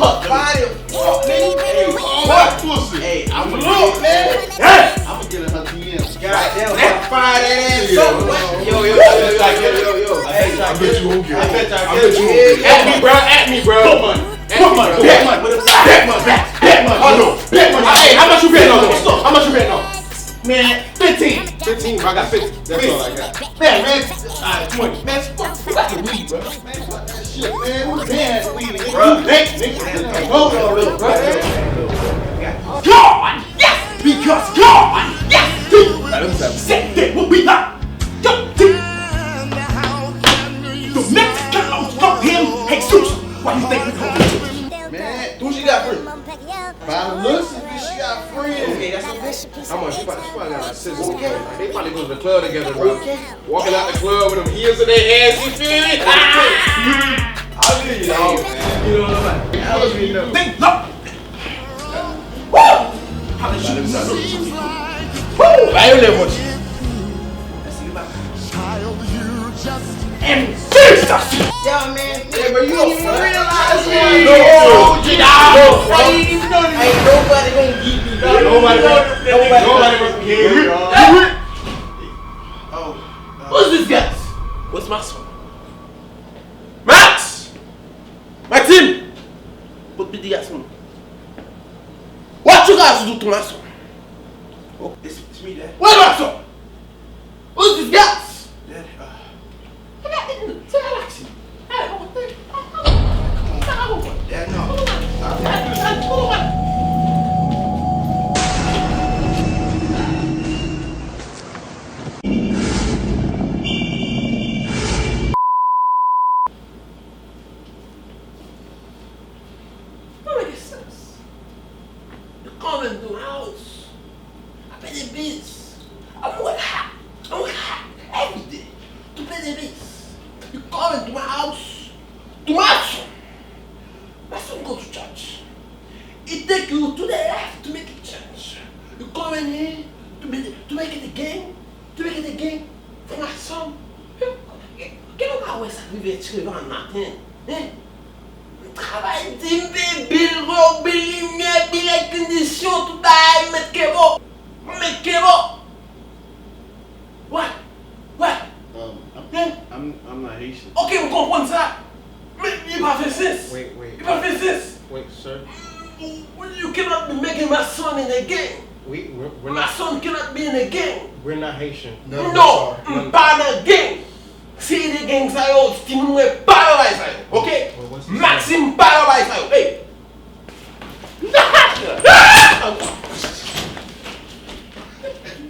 body. Fuck, nigga. Hey, all that pussy. Hey, I'm gonna Look, man. I'ma get in her DMs. Goddamn, fire that ass Yeah. up. Yo. I bet you won't get it. I I bet you won't get it. At me, bro. Put money. Put money. Bet money. Bet money. Hold on. Bet money. Hey, how much you betting on this? How much you betting on? Man, 15. 15, bro. I got 50. That's all I got. man. Alright, 20. Man, fuck the weed, bro. Man, fuck that shit, man. Who's bad at weed? Bro. Nigga. Hold on, little bro. God! Yes! Because God! Yes! Said that what we got. The Mexican fuck him, Jesus. Why you think we gonna do? Man, Who she got free? by the looks of it, she got friends. Okay, that's okay. How much? She probably got like sisters. They probably go to the club together, bro. Walking out the club with them heels in their hands, you feel me? I'll give you that, man. You know what I'm saying? How much you know? Think, look! Woo! How did she do that? Woo! I ain't live with you. Let's see about And Jesus! yeah, man. Hey, bro, you don't even realize it. No, get out! Why you even know this? Ain't nobody gonna get me, dog. Nobody Nobody. here. Oh. What's this guy? What's my son? Max! Maxime! Put me the son. What you guys do to my son? Oh, it's me, Dad. Where's my son? Who's this guy? Dad, Dad, no. Don't make sense. You come into the house. I pay the bills. I'm working hard every day to pay the bills. You come into my house to my son. My son go to church. It take you to the left to make it change. You come in here to make it again for my son. Quel lugar é essa viver escrevendo matin? Travail de bureau, lumière, les conditions, tout ça, mettre que bon. What? I'm not Haitian. Ok, vous comprenez ça? Mais il pas fait this. Wait. Il pas fait this. Wait, sir. You cannot be making my son in a gang. We're My not. son cannot be in a gang. We're not Haitian. No, pas dans gang. C'est des gangs ça yo, si nous ne pas là ça. Ok? Well, what's this Maxime pas